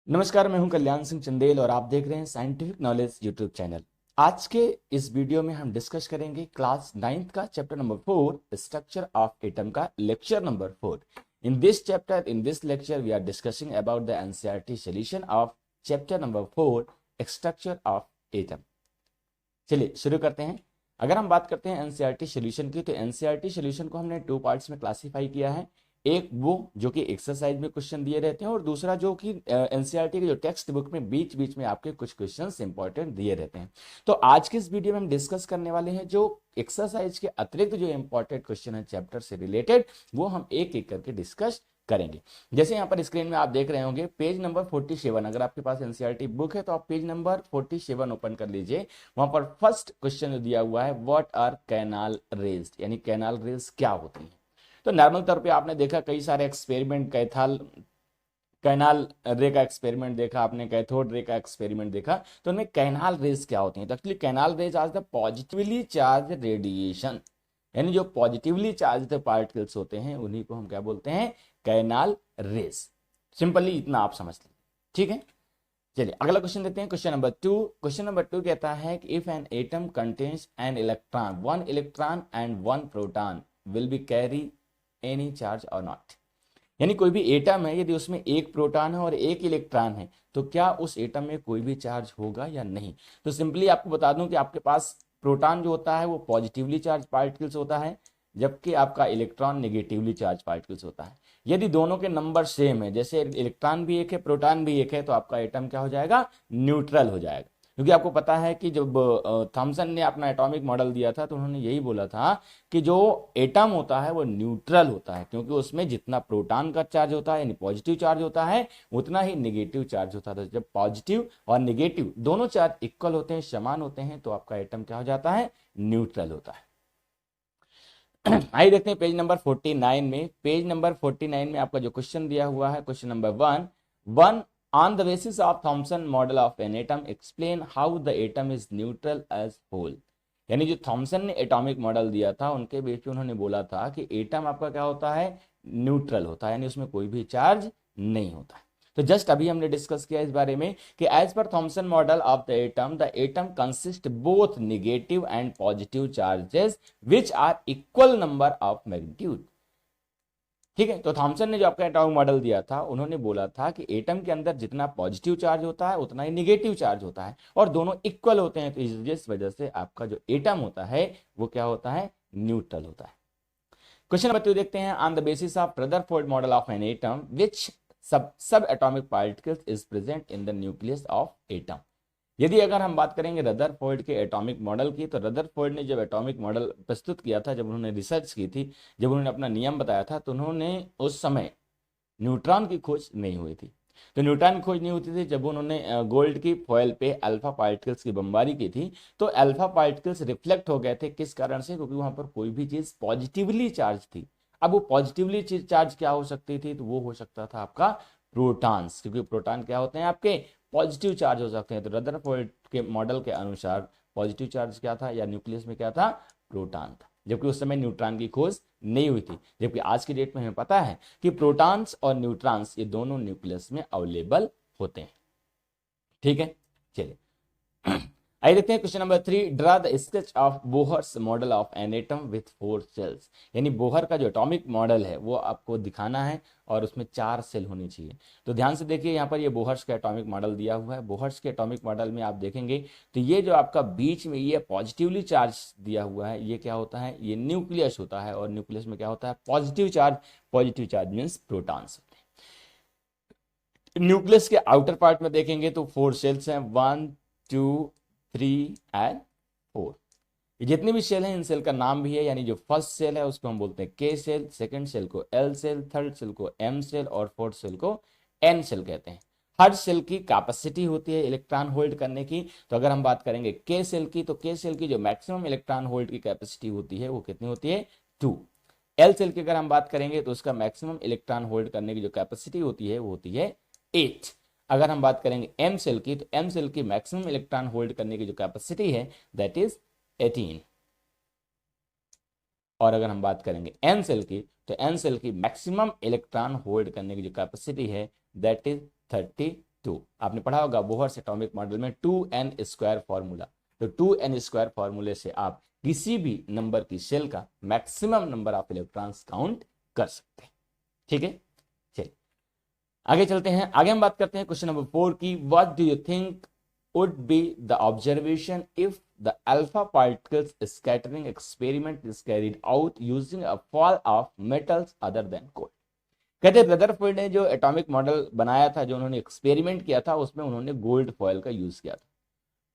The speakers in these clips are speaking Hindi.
नमस्कार, मैं हूं कल्याण सिंह चंदेल और आप देख रहे हैं साइंटिफिक नॉलेज यूट्यूब चैनल। आज के इस वीडियो में हम डिस्कस करेंगे क्लास 9th का chapter number 4 structure of atom का lecture number 4। In this chapter in this lecture we are discussing about the NCERT solution of chapter number 4 structure of atom. चलिए शुरू करते हैं। अगर हम बात करते हैं एनसीईआरटी सॉल्यूशन की, तो एनसीईआरटी सॉल्यूशन को हमने 2 पार्ट्स में क्लासिफाई किया है। एक वो जो कि एक्सरसाइज में क्वेश्चन दिए रहते हैं, और दूसरा जो कि एनसीईआरटी के जो टेक्स्ट बुक में बीच बीच में आपके कुछ क्वेश्चंस इंपॉर्टेंट दिए रहते हैं। तो आज के इस वीडियो में हम डिस्कस करने वाले हैं जो एक्सरसाइज के अतिरिक्त जो इंपॉर्टेंट क्वेश्चन है चैप्टर से रिलेटेड, वो हम एक एक करके डिस्कस करेंगे। जैसे यहाँ पर स्क्रीन में आप देख रहे होंगे पेज नंबर 47, अगर आपके पास एनसीईआरटी बुक है तो आप पेज नंबर 47 ओपन कर लीजिए। वहां पर फर्स्ट क्वेश्चन जो दिया हुआ है, व्हाट आर कैनाल रेज, यानी कैनाल रेज क्या होती है। तो नॉर्मल तौर पे आपने देखा कई सारे एक्सपेरिमेंट, कैनाल रे का एक्सपेरिमेंट देखा आपने, कैथोड रे का एक्सपेरिमेंट देखा, तो उनमें कैनाल रेज क्या होती है। तो एक्चुअली कैनाल रेज आज द पॉजिटिवली चार्ज रेडिएशन, यानी जो पॉजिटिवली चार्ज पार्टिकल्स होते हैं उन्हीं को हम क्या बोलते हैं, कैनाल रेज। सिंपली इतना आप समझ लीजिए, ठीक है। चलिए अगला क्वेश्चन देखते हैं, क्वेश्चन नंबर 2। क्वेश्चन नंबर 2 कहता है कि if an atom contains an electron, one electron and one proton will be carry any charge और नॉट। यानी कोई भी एटम है, यदि उसमें एक प्रोटॉन है और एक इलेक्ट्रॉन है, तो क्या उस एटम में कोई भी चार्ज होगा या नहीं। तो सिंपली आपको बता दूं कि आपके पास प्रोटॉन जो होता है वो पॉजिटिवली चार्ज पार्टिकल्स होता है, जबकि आपका इलेक्ट्रॉन नेगेटिवली चार्ज पार्टिकल्स होता है। यदि दोनों के नंबर सेम है, जैसे इलेक्ट्रॉन भी एक है प्रोटॉन भी एक है, तो आपका एटम क्या हो जाएगा, न्यूट्रल हो जाएगा। क्योंकि आपको पता है कि जब थॉमसन ने अपना एटॉमिक मॉडल दिया था तो उन्होंने यही बोला था कि जो एटम होता है वो न्यूट्रल होता है, क्योंकि उसमें जितना प्रोटॉन का चार्ज होता है यानी पॉजिटिव चार्ज होता है, उतना ही नेगेटिव चार्ज होता है। तो जब पॉजिटिव और नेगेटिव दोनों चार्ज इक्वल होते हैं, समान होते हैं, तो आपका एटम क्या हो जाता है, न्यूट्रल होता है। आइए देखते हैं पेज नंबर 49 में। पेज नंबर 49 में आपका जो क्वेश्चन दिया हुआ है, question number 1, one on the basis of Thomson model of an atom explain how the atom is neutral as whole. यानी जो थॉमसन ने एटॉमिक मॉडल दिया था उनके बेस पे उन्होंने बोला था कि एटम आपका क्या होता है, न्यूट्रल होता है, यानी उसमें कोई भी चार्ज नहीं होता है। तो जस्ट अभी हमने डिस्कस किया इस बारे में कि as per Thomson model of the atom consist both negative and positive charges which are equal number of magnitude. ठीक है, तो थॉमसन ने जो आपका एटॉमिक मॉडल दिया था, उन्होंने बोला था कि एटम के अंदर जितना पॉजिटिव चार्ज होता है उतना ही नेगेटिव चार्ज होता है, और दोनों इक्वल होते हैं। तो इस वजह से आपका जो एटम होता है वो क्या होता है, न्यूट्रल होता है। क्वेश्चन नंबर 2 देखते हैं, on the basis of Rutherford model of an atom which subatomic particles is present in the nucleus of atom. यदि अगर हम बात करेंगे रदरफोर्ड के एटॉमिक मॉडल की, तो रदरफोर्ड ने जब एटॉमिक मॉडल प्रस्तुत किया था, जब उन्होंने रिसर्च की थी, जब उन्होंने अपना नियम बताया था, तो उन्होंने उस समय न्यूट्रॉन की खोज नहीं हुई थी। तो न्यूट्रॉन की खोज नहीं होती थी जब उन्होंने गोल्ड की फॉयल पे अल्फा पार्टिकल्स की बमबारी की थी, तो अल्फा पार्टिकल्स रिफ्लेक्ट हो गए थे। किस कारण से, क्योंकि वहां पर कोई भी चीज पॉजिटिवली चार्ज थी। अब वो पॉजिटिवली चार्ज क्या हो सकती थी, तो वो हो सकता था आपका प्रोटॉन्स, क्योंकि प्रोटॉन क्या होते हैं, आपके पॉजिटिव चार्ज हो सकते हैं। तो रदरफोर्ड के मॉडल के अनुसार पॉजिटिव चार्ज क्या था, या न्यूक्लियस में क्या था, प्रोटॉन था, जबकि उस समय न्यूट्रॉन की खोज नहीं हुई थी। जबकि आज की डेट में हमें पता है कि प्रोटॉन्स और न्यूट्रॉन्स ये दोनों न्यूक्लियस में अवेलेबल होते हैं। ठीक है, चलिए आइए देखते हैं question number 3, draw the sketch of Bohr's model of an atom with 4 shells. यानी बोहर का जो एटॉमिक मॉडल है वो आपको दिखाना है, और उसमें 4 सेल होनी चाहिए। तो ध्यान से देखिए, यहाँ पर ये बोहर्स का एटॉमिक मॉडल दिया हुआ है। बोहर्स के एटॉमिक मॉडल में आप देखेंगे तो ये जो आपका बीच में ये पॉजिटिवली चार्ज दिया हुआ है, ये क्या होता है, ये न्यूक्लियस होता है, और न्यूक्लियस में क्या होता है, positive charge. Positive charge means protons. Nucleus के आउटर पार्ट में देखेंगे तो 4 सेल्स हैं, 1 2 3 एंड 4। ये जितने भी सेल हैं इन सेल का नाम भी है, यानी जो फर्स्ट सेल है उसको हम बोलते हैं के सेल, सेकंड सेल को एल सेल, थर्ड सेल को एम सेल, और फोर्थ सेल को एन सेल कहते हैं। हर सेल की कैपेसिटी होती है इलेक्ट्रॉन होल्ड करने की। तो अगर हम बात करेंगे के सेल की, तो के सेल की जो मैक्सिमम इलेक्ट्रॉन होल्ड की कैपेसिटी होती है वो कितनी होती है, 2। एल सेल की अगर हम बात करेंगे तो उसका मैक्सिमम इलेक्ट्रॉन होल्ड करने की जो कैपेसिटी होती है वो होती है 8। अगर हम बात करेंगे एम सेल की, तो एम सेल की मैक्सिमम इलेक्ट्रॉन होल्ड करने की जो कैपेसिटी है दैट इज 18। और अगर हम बात करेंगे एन सेल की, तो एन सेल की मैक्सिमम इलेक्ट्रॉन होल्ड करने की जो कैपेसिटी है दैट इज 32। 2। आपने पढ़ा होगा बोहर्स एटॉमिक मॉडल में 2n² फॉर्मूला। तो 2n² फॉर्मूले से आप किसी भी नंबर की शेल का maximum number of electrons count कर सकते हैं। ठीक है, चलिए आगे चलते हैं। आगे हम बात करते हैं क्वेश्चन नंबर 4 की। What do you think would be the observation if the alpha particles scattering experiment is carried out using a fall of metals other than gold. कहते हैं रदरफोर्ड ने जो एटॉमिक मॉडल बनाया था, जो उन्होंने एक्सपेरिमेंट किया था, उसमें उन्होंने गोल्ड फॉयल का यूज किया था।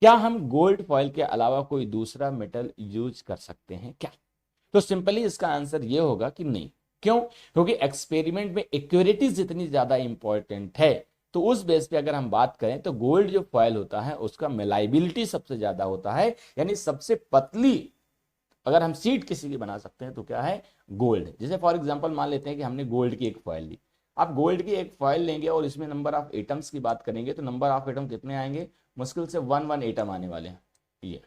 क्या हम गोल्ड फॉयल के अलावा कोई दूसरा मेटल यूज कर सकते हैं क्या? तो सिंपली इसका आंसर ये होगा कि नहीं। क्यों? क्योंकि एक्सपेरिमेंट में एक्यूरेटी जितनी ज्यादा इंपॉर्टेंट है, तो उस बेस पे अगर हम बात करें तो गोल्ड जो फॉयल होता है उसका मेलाइबिलिटी सबसे ज्यादा होता है, यानी सबसे पतली अगर हम सीट किसी की बना सकते हैं तो क्या है? गोल्ड। जैसे फॉर एग्जांपल मान लेते हैं कि हमने गोल्ड की एक फॉयल ली। आप गोल्ड की एक फॉयल लेंगे और इसमें नंबर ऑफ एटम्स की बात करेंगे तो नंबर ऑफ एटम कितने आएंगे? मुश्किल से 1 एटम आने वाले हैं ये।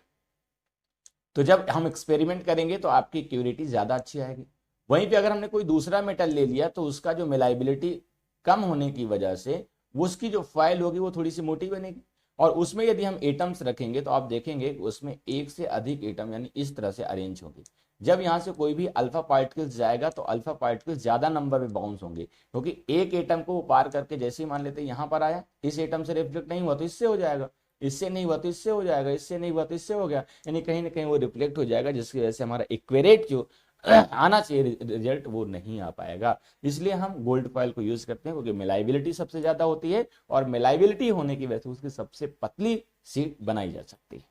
तो जब हम एक्सपेरिमेंट करेंगे तो आपकी एक्यूरेटी ज्यादा अच्छी आएगी। वहीं पे अगर हमने कोई दूसरा मेटल ले लिया तो उसका जो मिलाइबिलिटी कम होने की वजह से उसकी जो फॉयल होगी वो थोड़ी सी मोटी बनेगी, और उसमें यदि हम एटम्स रखेंगे तो आप देखेंगे उसमें एक से अधिक एटम यानी इस तरह से अरेंज होंगे। जब यहां से कोई भी अल्फा पार्टिकल्स जाएगा तो अल्फा पार्टिकल्स ज्यादा नंबर में बाउंस होंगे, क्योंकि एक एटम को वो पार करके जैसे ही मान लेते हैं यहां पर आया, इस एटम से रिफ्लेक्ट नहीं हुआ तो इससे हो जाएगा, इससे नहीं हुआ तो इससे हो जाएगा, इससे नहीं हुआ तो इससे हो गया, यानी कहीं ना कहीं वो रिफ्लेक्ट हो जाएगा, जिसकी वजह से हमारा इक्वेरेट जो आना चाहिए रिजल्ट वो नहीं आ पाएगा। इसलिए हम गोल्ड फॉयल को यूज करते हैं, क्योंकि मिलाइबिलिटी सबसे ज्यादा होती है और मिलाइबिलिटी होने की वजह से उसकी सबसे पतली सीट बनाई जा सकती है।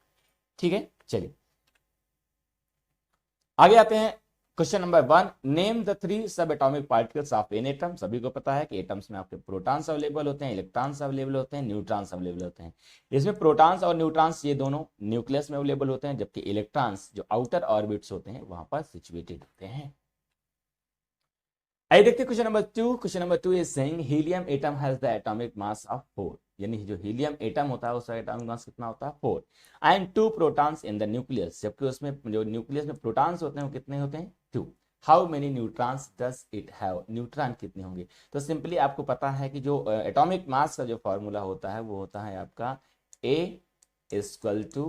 ठीक है, चलिए आगे आते हैं। क्वेश्चन नंबर 1, नेम द 3 सब atomic particles of an atom. सभी को पता है कि एटम्स में आपके प्रोटॉन्स अवेलेबल होते हैं, इलेक्ट्रॉन्स अवेलेबल होते हैं, न्यूट्रॉन्स अवेलेबल होते हैं। इसमें प्रोटॉन्स और न्यूट्रॉन्स ये दोनों न्यूक्लियस में अवेलेबल होते हैं, जबकि इलेक्ट्रॉन्स जो आउटर ऑर्बिट्स होते हैं वहां पर सिचुएटेड होते हैं। आइए देखते हैं question number 2। Question number 2 is saying helium atom has the atomic mass of 4, यानी जो हीलियम एटम होता है उसका एटॉमिक मास कितना होता है? 4, and 2 protons in the nucleus, जबकि उसमें जो न्यूक्लियस में प्रोटॉन्स होते हैं वो कितने होते हैं? 2। How many neutrons does it have, neutron कितने होंगे? तो सिंपली आपको पता है कि जो एटॉमिक मास का जो फॉर्मूला होता है वो होता है आपका A equal to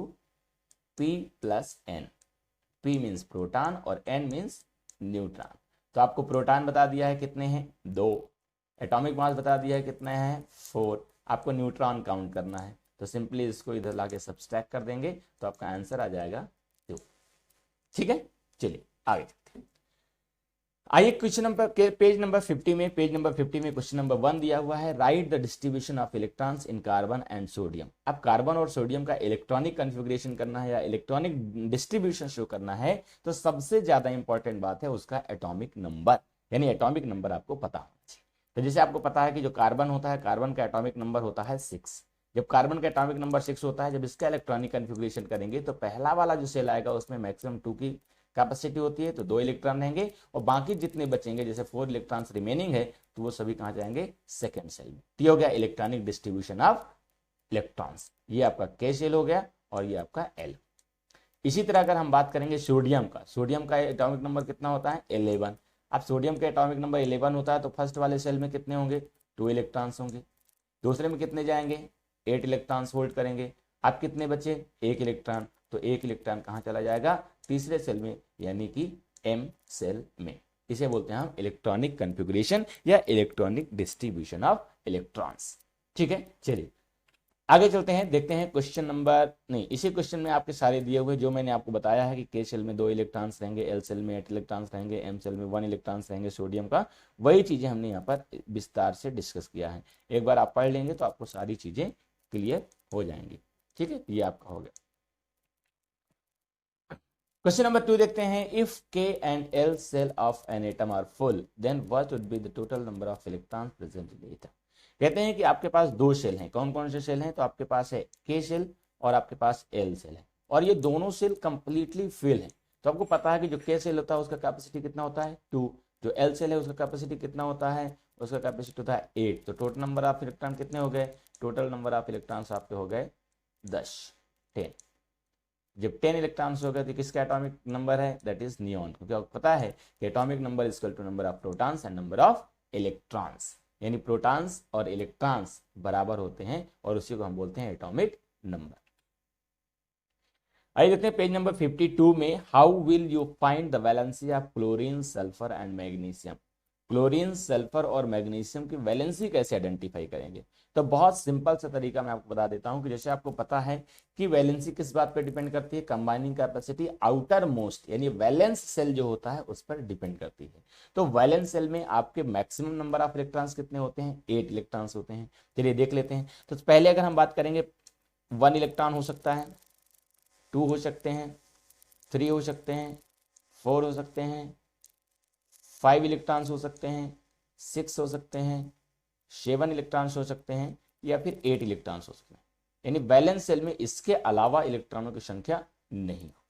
P plus N। P means proton और N मीन्स न्यूट्रॉन। तो आपको प्रोटॉन बता दिया है कितने हैं? 2। एटॉमिक मास बता दिया है कितने हैं? 4। आपको न्यूट्रॉन काउंट करना है, तो सिंपली इसको इधर लाके सब्सट्रैक्ट कर देंगे तो आपका आंसर आ जाएगा 2। ठीक है, चलिए आगे चलते हैं। आइए क्वेश्चन नंबर पेज नंबर 50 में, पेज नंबर 50 में क्वेश्चन नंबर 1 दिया हुआ है, right the distribution of electrons in carbon and sodium. अब कार्बन और सोडियम का इलेक्ट्रॉनिक कॉन्फ़िगरेशन करना है या इलेक्ट्रॉनिक डिस्ट्रीब्यूशन शो करना है, तो सबसे ज्यादा इंपॉर्टेंट बात है उसका एटॉमिक नंबर, यानी एटॉमिक नंबर आपको पता होना चाहिए। तो जैसे आपको पता है कि जो कार्बन होता है, कार्बन का एटॉमिक नंबर होता है 6। जब कार्बन का एटॉमिक नंबर 6 होता है, जब इसका इलेक्ट्रॉनिक कॉन्फ़िगरेशन करेंगे तो पहला वाला जो सेल आएगा उसमें मैक्सिमम 2 की कैपेसिटी होती है, तो 2 इलेक्ट्रॉन रहेंगे, और बाकी जितने बचेंगे जैसे 4 इलेक्ट्रॉन्स रिमेनिंग है तो वो सभी कहां जाएंगे? सेकेंड सेल में। तो ये हो गया इलेक्ट्रॉनिक डिस्ट्रीब्यूशन ऑफ इलेक्ट्रॉन्स। ये आपका K सेल हो गया और ये आपका L। इसी तरह अगर हम बात करेंगे सोडियम का, सोडियम का एटॉमिक नंबर कितना होता है? 11। अब सोडियम का एटॉमिक नंबर 11 होता है तो फर्स्ट वाले सेल में कितने होंगे? 2 इलेक्ट्रॉन्स होंगे। दूसरे में कितने जाएंगे? 8 इलेक्ट्रॉन्स होल्ड करेंगे। अब कितने बचे? 1 इलेक्ट्रॉन, तो 1 इलेक्ट्रॉन कहां चला जाएगा? तीसरे सेल में, यानी कि M सेल में। इसे बोलते हैं हम इलेक्ट्रॉनिक कॉन्फ़िगरेशन या इलेक्ट्रॉनिक डिस्ट्रीब्यूशन ऑफ इलेक्ट्रॉन्स। ठीक है, चलिए आगे चलते हैं, देखते हैं क्वेश्चन नंबर, नहीं इसी क्वेश्चन में आपके सारे दिए हुए जो मैंने आपको बताया है कि K सेल में 2 इलेक्ट्रॉन्स रहेंगे, L सेल में 8 इलेक्ट्रॉन्स रहेंगे, M सेल में 1 इलेक्ट्रॉन्स रहेंगे सोडियम का, वही चीजें हमने यहाँ पर विस्तार से डिस्कस किया है। एक बार आप पढ़ लेंगे तो आपको सारी चीजें क्लियर हो जाएंगी। ठीक है, ये आपका हो गया। क्वेश्चन नंबर 2 देखते हैं, if K and L shell of an atom are full then what would be the total number of electrons present in atom. कहते हैं कि आपके पास 2 सेल हैं, कौन कौन से सेल हैं? तो आपके पास है K सेल और आपके पास L सेल है, और ये दोनों सेल कंप्लीटली फिल है। तो आपको पता है कि जो K सेल होता है उसका कैपेसिटी कितना होता है? 2। जो L सेल है उसका कैपेसिटी कितना होता है? उसका कैपेसिटी होता है 8। तो टोटल नंबर ऑफ इलेक्ट्रॉन कितने हो गए? टोटल नंबर ऑफ इलेक्ट्रॉन्स आपके हो गए 10। जब 10 इलेक्ट्रॉन्स हो गए तो किसका एटॉमिक नंबर है? दैट इज नियॉन, क्योंकि आपको पता है कि atomic number is equal to number of protons and number of electrons. यानी प्रोटॉन्स और इलेक्ट्रॉन्स बराबर होते हैं और उसी को हम बोलते हैं एटॉमिक नंबर। आइए देखते हैं पेज नंबर 52 में, how will you find the valency of chlorine, sulphur and magnesium. Chlorine, sulphur और मैग्नीशियम की वैलेंसी कैसे आइडेंटिफाई करेंगे। तो बहुत सिंपल सा तरीका मैं आपको बता देता हूं कि जैसे आपको पता है कि वैलेंसी किस बात पर डिपेंड करती है, कंबाइनिंग कैपेसिटी आउटर मोस्ट यानी वैलेंस सेल जो होता है उस पर डिपेंड करती है। तो वैलेंस सेल में आपके मैक्सिमम नंबर ऑफ इलेक्ट्रॉन्स कितने होते हैं, 8 इलेक्ट्रॉन्स होते हैं। चलिए देख लेते हैं। तो पहले अगर हम बात करेंगे 1 इलेक्ट्रॉन हो सकता है, 2 हो सकते हैं, 3 हो सकते हैं, 4 हो सकते हैं, 5 इलेक्ट्रॉन्स हो सकते हैं, 6 हो सकते हैं, 7 इलेक्ट्रॉन्स हो सकते हैं या फिर 8 इलेक्ट्रॉन्स हो सकते हैं। यानी बैलेंस सेल में इसके अलावा इलेक्ट्रॉनों की संख्या नहीं हो।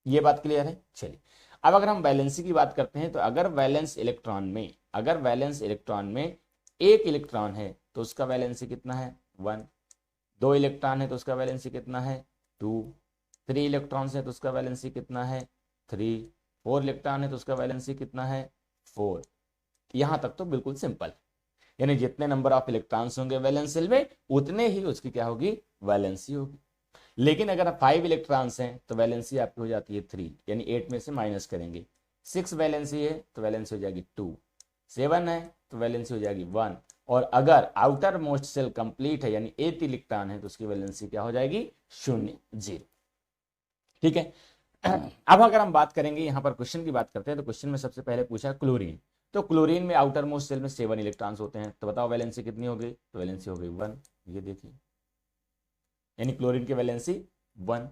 ये बात क्लियर है। चलिए अब अगर हम वैलेंसी की बात करते हैं तो अगर वैलेंस इलेक्ट्रॉन में एक इलेक्ट्रॉन है तो उसका वैलेंसी कितना है, 1। 2 इलेक्ट्रॉन है तो उसका वैलेंसी कितना है, 2। 3 इलेक्ट्रॉन्स है तो उसका वैलेंसी कितना है, 3। 4 इलेक्ट्रॉन है तो उसका वैलेंसी कितना है, 4। यहां तक तो बिल्कुल सिंपल, यानी जितने नंबर ऑफ इलेक्ट्रॉन्स होंगे वैलेंस सेल में उतने ही उसकी क्या होगी, वैलेंसी होगी। लेकिन अगर 5 इलेक्ट्रॉन्स हैं तो वैलेंसी आपकी हो जाती है 3, यानी 8 में से माइनस करेंगे। 6 वैलेंसी है तो वैलेंसी हो जाएगी 2। 7 है तो वैलेंसी हो जाएगी 1। और अगर आउटर मोस्ट सेल कंप्लीट है यानी 8 इलेक्ट्रॉन है तो उसकी वैलेंसी क्या हो जाएगी, 0, 0। ठीक है। अब अगर हम बात करेंगे, यहां पर क्वेश्चन की बात करते हैं तो क्वेश्चन में सबसे पहले पूछा क्लोरीन। तो क्लोरीन में आउटर मोस्ट सेल में 7 इलेक्ट्रॉन्स होते हैं, तो बताओ वैलेंसी कितनी होगी, तो वैलेंसी हो गई 1। ये देखिए, यानी क्लोरीन की वैलेंसी 1।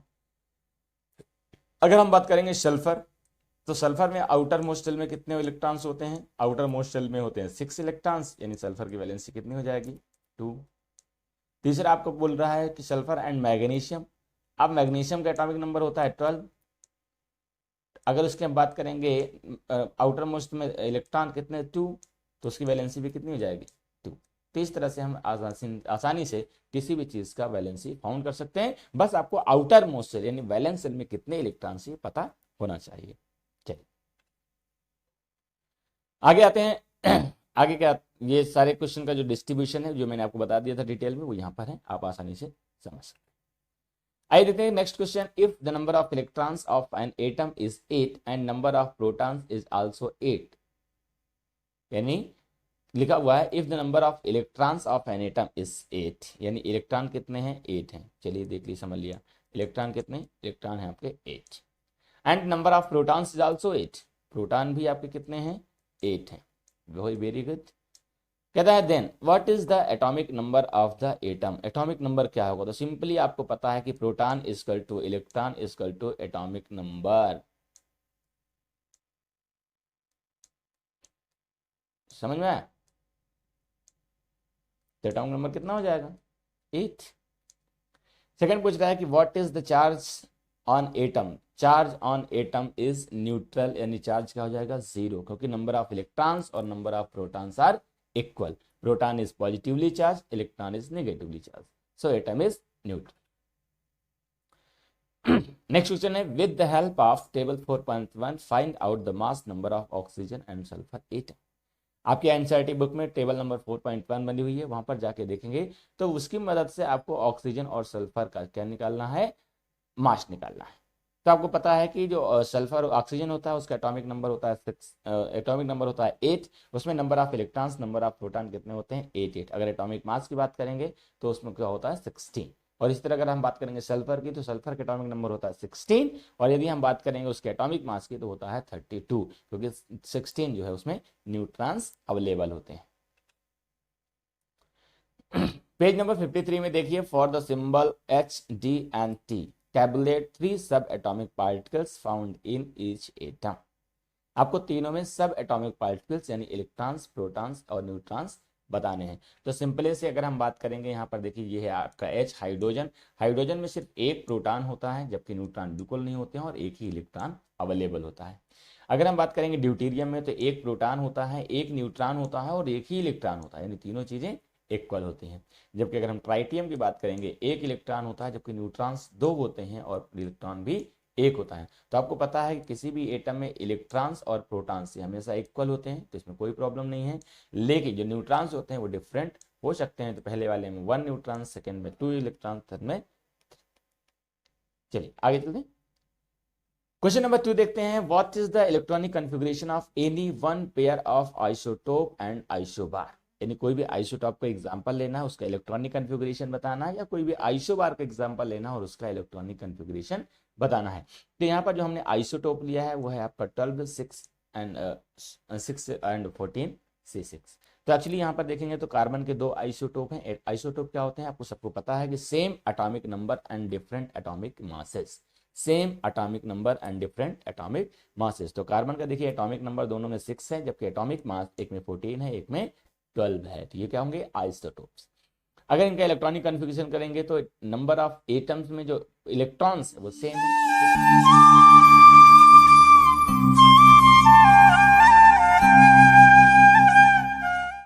अगर हम बात करेंगे सल्फर, तो सल्फर में आउटर मोस्ट सेल में कितने इलेक्ट्रॉन्स होते हैं, आउटर मोस्ट सेल में होते हैं 6 इलेक्ट्रॉन्स, यानी सल्फर की वैलेंसी कितनी हो जाएगी, 2। तीसरा आपको बोल रहा है कि सल्फर एंड मैग्नीशियम। अब मैग्नीशियम का एटॉमिक नंबर होता है 12। अगर उसकी हम बात करेंगे आउटर मोस्ट में इलेक्ट्रॉन कितने, 2, तो उसकी वैलेंसी भी कितनी हो जाएगी, 2। तो इस तरह से हम आसानी से किसी भी चीज का वैलेंसी फाउंड कर सकते हैं। बस आपको आउटर मोस्ट सेल यानी वैलेंस सेल में कितने इलेक्ट्रॉन्स ये पता होना चाहिए। चलिए आगे आते हैं। आगे क्या, ये सारे क्वेश्चन का जो डिस्ट्रीब्यूशन है जो मैंने आपको बता दिया था डिटेल में, वो यहाँ पर है, आप आसानी से समझ सकते हैं। आइए देखते हैं next question. If the number of electrons of an atom is 8 and number of protons is also 8, यानी लिखा हुआ है if the number of electrons of an atom is 8, यानी इलेक्ट्रॉन कितने हैं, 8 हैं। चलिए देख लीजिए, समझ लिया, इलेक्ट्रॉन कितने, इलेक्ट्रॉन है आपके 8। And number of protons is also 8, proton भी आपके कितने हैं, 8 हैं। Very good. कहता है then what is the atomic number of the atom, atomic number क्या होगा। तो सिंपली आपको पता है कि proton equal to electron equal to atomic number. समझ में आया, तो एटॉमिक नंबर कितना हो जाएगा, 8। सेकंड पूछ रहा है कि what is the charge on atom, charge on atom is neutral, यानी चार्ज क्या हो जाएगा, 0, क्योंकि नंबर ऑफ इलेक्ट्रॉन्स और number of protons are equal. Proton is positively charge, electron is negatively charge, so atom is neutral. Next question है with the help of table 4.1 find out the mass number of oxygen and sulphur atom. आपकी एनसीईआरटी बुक में टेबल नंबर 4.1 बनी हुई है, वहां पर जाके देखेंगे तो उसकी मदद से आपको ऑक्सीजन और सल्फर का क्या निकालना है, मास निकालना है। तो आपको पता है कि जो सल्फर ऑक्सीजन होता है उसका एटॉमिक नंबर होता है 6, एटॉमिक नंबर होता है 8, उसमें number of electrons number of proton कितने होते हैं, 8। अगर एटॉमिक मास की बात करेंगे तो उसमें क्या होता है, 16। और इस तरह अगर हम बात करेंगे सल्फर की तो सल्फर का एटॉमिक नंबर होता है 16, और यदि हम बात करेंगे उसके एटॉमिक मास की तो होता है 32, क्योंकि 16 जो है उसमें न्यूट्रॉन्स अवेलेबल होते हैं। पेज नंबर 53 में देखिए, for the symbol H, D and T tabulate 3 सब atomic particles found in each atom. आपको तीनों में सब एटॉमिक पार्टिकल्स यानी इलेक्ट्रॉन्स, प्रोटॉन्स और न्यूट्रॉन्स बताने हैं। तो सिंपली से अगर हम बात करेंगे, यहाँ पर देखिए ये है आपका H, हाइड्रोजन। हाइड्रोजन में सिर्फ एक प्रोटॉन होता है जबकि न्यूट्रॉन बिल्कुल नहीं होते हैं और एक ही इलेक्ट्रॉन अवेलेबल होता है। अगर हम बात करेंगे ड्यूटेरियम में तो एक प्रोटॉन होता है, एक न्यूट्रॉन होता है और एक ही इलेक्ट्रॉन होता है, यानी तीनों चीजें इक्वल होती हैं। जबकि अगर हम ट्राइटियम की बात करेंगे, एक इलेक्ट्रॉन होता है जबकि न्यूट्रॉन्स 2 होते हैं और इलेक्ट्रॉन भी एक होता है। तो आपको पता है कि किसी भी एटम में इलेक्ट्रॉन्स और प्रोटॉन्स से हमेशा इक्वल होते हैं, तो इसमें कोई प्रॉब्लम नहीं है। लेकिन जो न्यूट्रॉन्स होते हैं वो डिफरेंट हो सकते हैं। तो पहले वाले में 1 न्यूट्रॉन, सेकंड में 2 इलेक्ट्रॉन, थर्ड में। चलिए आगे चलते हैं। क्वेश्चन नंबर 2 देखते हैं। What is the electronic configuration of any one pair of isotope and isobar. यानी कोई भी आइसोटॉप का एग्जांपल लेना है, उसका इलेक्ट्रॉनिक कॉन्फ़िगरेशन बताना है, या कोई भी आइसोबार का एग्जांपल लेना है और उसका इलेक्ट्रॉनिक कॉन्फ़िगरेशन बताना है। तो यहाँ पर जो हमने आइसोटोप लिया है वो है आपका 12, 6 एंड 14 C6। तो एक्चुअली यहाँ पर देखेंगे तो कार्बन के दो आइसोटोप हैं। आइसोटोप क्या होते हैं आपको सबको पता है कि same atomic number and different atomic masses. Same atomic number and different atomic masses. तो कार्बन का देखिए एटॉमिक नंबर दोनों में 6 है, जबकि एटॉमिक मास एक में 14 है, एक में 12 है। तो ये क्या होंगे, आइसोटोप्स। अगर इनका इलेक्ट्रॉनिक कन्फिग्रेशन करेंगे तो नंबर ऑफ एटम्स में जो इलेक्ट्रॉन्स है वो सेम है।